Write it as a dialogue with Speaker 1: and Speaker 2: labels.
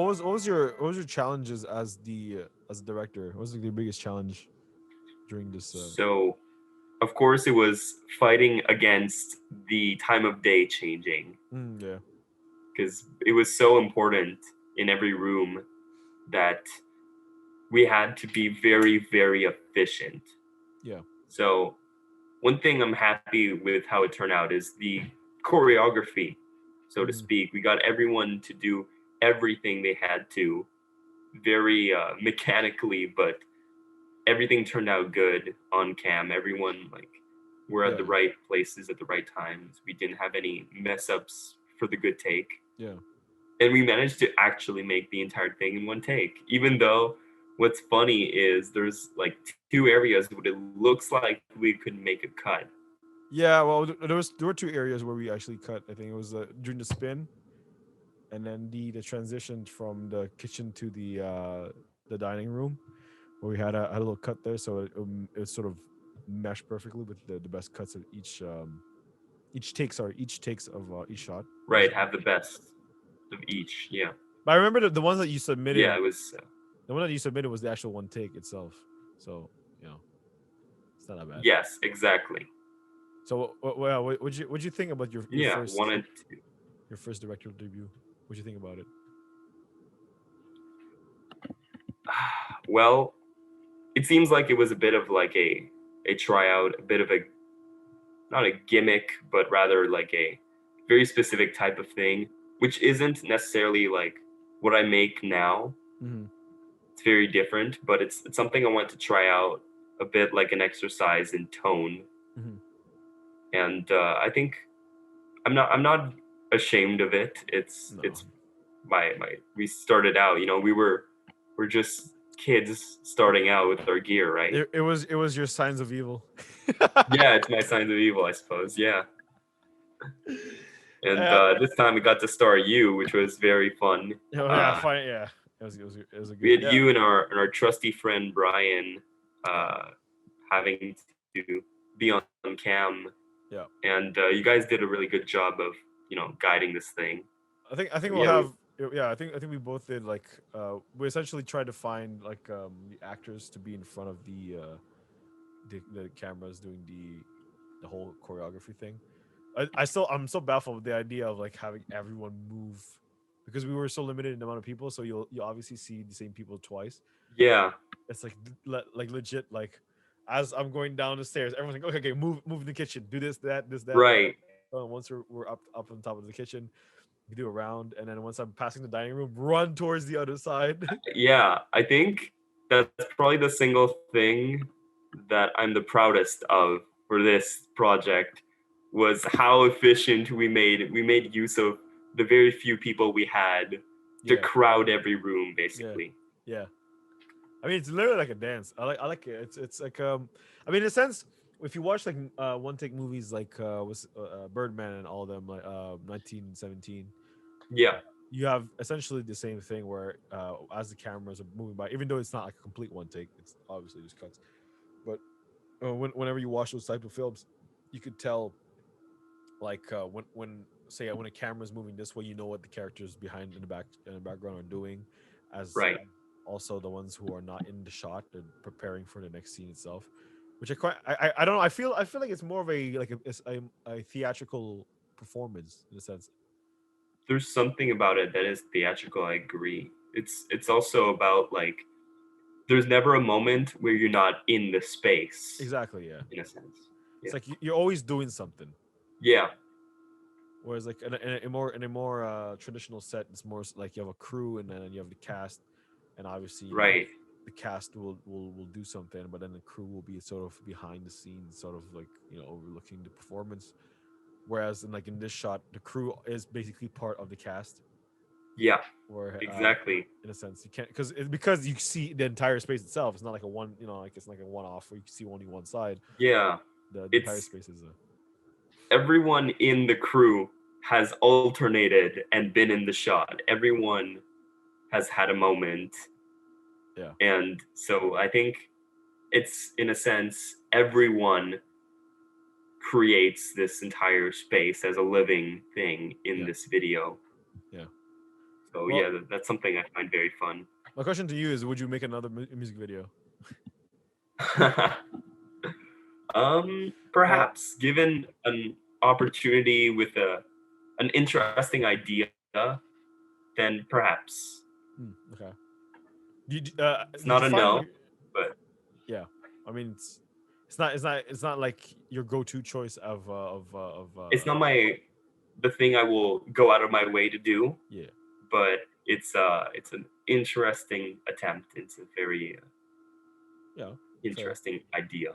Speaker 1: what was your challenges as a director? What was like, the biggest challenge during this?
Speaker 2: So, of course, it was fighting against the time of day changing
Speaker 1: Yeah,
Speaker 2: because it was so important in every room that we had to be very, very efficient.
Speaker 1: yeah,
Speaker 2: So, one thing I'm happy with how it turned out is the choreography, so to
Speaker 1: mm,
Speaker 2: speak. We got everyone to do everything they had to very mechanically, but everything turned out good on cam. Everyone like were at
Speaker 1: yeah,
Speaker 2: the right places at the right times. We didn't have any mess ups for the good take.
Speaker 1: yeah.
Speaker 2: And we managed to actually make the entire thing in one take. Even though what's funny is there's like two areas where it looks like we could make a cut.
Speaker 1: Yeah, well, there were two areas where we actually cut. I think it was during the spin, and then the transition from the kitchen to the dining room, where we had a little cut there, so it sort of meshed perfectly with the best cuts of each take. Sorry, each takes of each shot,
Speaker 2: Right,
Speaker 1: basically.
Speaker 2: have the best of each. Yeah.
Speaker 1: But I remember the ones that you submitted.
Speaker 2: Yeah, it was
Speaker 1: The one that you submitted was the actual one take itself. So you know, it's not that bad.
Speaker 2: yes, exactly.
Speaker 1: So what'd you think about your
Speaker 2: Yeah,
Speaker 1: first
Speaker 2: wanted to.
Speaker 1: directorial debut? What'd you think about it?
Speaker 2: Well, it seems like it was a bit of like a tryout, a bit of a not a gimmick, but rather like a very specific type of thing, which isn't necessarily like what I make now.
Speaker 1: Mm-hmm.
Speaker 2: It's very different, but it's something I want to try out a bit like an exercise in tone.
Speaker 1: Mm-hmm.
Speaker 2: And I think I'm not ashamed of it.
Speaker 1: No.
Speaker 2: It's my we started out, we're just kids starting out with our gear, right?
Speaker 1: It was your signs of evil.
Speaker 2: Yeah, it's my signs of evil, I suppose. Yeah. And
Speaker 1: Yeah.
Speaker 2: this time we got to star you, which was very fun.
Speaker 1: Oh yeah, fine. Yeah. It was a
Speaker 2: We
Speaker 1: good.
Speaker 2: had
Speaker 1: Yeah.
Speaker 2: you and our trusty friend Brian
Speaker 1: Yeah.
Speaker 2: uh, having to be on cam,
Speaker 1: Yeah.
Speaker 2: and you guys did a really good job of guiding this thing.
Speaker 1: I think
Speaker 2: Yeah,
Speaker 1: we'll
Speaker 2: we
Speaker 1: have. Yeah. I think we both did like. We essentially tried to find like the actors to be in front of the cameras doing the whole choreography thing. I'm so baffled with the idea of like having everyone move because we were so limited in the amount of people. So you obviously see the same people twice.
Speaker 2: yeah,
Speaker 1: It's like like legit like as I'm going down the stairs, everyone's like, okay, move in the kitchen, do this, that.
Speaker 2: right.
Speaker 1: Once we're up on top of the kitchen, we do a round, and then once I'm passing the dining room, run towards the other side.
Speaker 2: Yeah, I think that's probably the single thing that I'm the proudest of for this project was how efficient we made use of the very few people we had to
Speaker 1: Yeah,
Speaker 2: crowd every room
Speaker 1: yeah,
Speaker 2: basically.
Speaker 1: yeah. I mean, it's literally like a dance. I like it. It's like I mean, in a sense, if you watch like one take movies like was Birdman and all of them like 1917,
Speaker 2: Yeah,
Speaker 1: you have essentially the same thing where as the cameras are moving by, even though it's not like a complete one take, it's obviously just cuts. But whenever you watch those type of films, you could tell like when say when a camera's moving this way, you know what the characters behind in the background are doing, as
Speaker 2: right.
Speaker 1: also the ones who are not in the shot, they're preparing for the next scene itself, which I don't know. I feel like it's more of a theatrical performance in a sense.
Speaker 2: There's something about it that is theatrical, I agree. It's also about like there's never a moment where you're not in the space
Speaker 1: Exactly, yeah.
Speaker 2: in a sense.
Speaker 1: It's
Speaker 2: Yeah.
Speaker 1: like you're always doing something.
Speaker 2: Yeah,
Speaker 1: Whereas like in a more traditional set, it's more like you have a crew and then you have the cast, and obviously
Speaker 2: right.
Speaker 1: the cast will do something, but then the crew will be sort of behind the scenes, sort of like overlooking the performance. Whereas in this shot, the crew is basically part of the cast,
Speaker 2: Yeah,
Speaker 1: where
Speaker 2: exactly.
Speaker 1: in a sense you can't because you see the entire space itself. It's not like a one like it's like a one off where you can see only one side.
Speaker 2: Yeah.
Speaker 1: The entire
Speaker 2: It's
Speaker 1: space is a
Speaker 2: everyone in the crew has alternated and been in the shot. Everyone has had a moment.
Speaker 1: yeah,
Speaker 2: And so I think it's, in a sense, everyone creates this entire space as a living thing in
Speaker 1: yeah,
Speaker 2: this video.
Speaker 1: yeah.
Speaker 2: So
Speaker 1: Well,
Speaker 2: yeah, that's something I find very fun.
Speaker 1: my question to you is: would you make another music video? Or
Speaker 2: Perhaps given an opportunity with an interesting idea, then perhaps
Speaker 1: okay.
Speaker 2: it's
Speaker 1: Did
Speaker 2: not
Speaker 1: you
Speaker 2: a
Speaker 1: find
Speaker 2: no,
Speaker 1: your
Speaker 2: but
Speaker 1: yeah? I mean, it's not like your go-to choice
Speaker 2: it's not
Speaker 1: of
Speaker 2: my the thing I will go out of my way to do.
Speaker 1: yeah,
Speaker 2: But it's an interesting attempt. It's a very
Speaker 1: yeah, fair.
Speaker 2: interesting idea.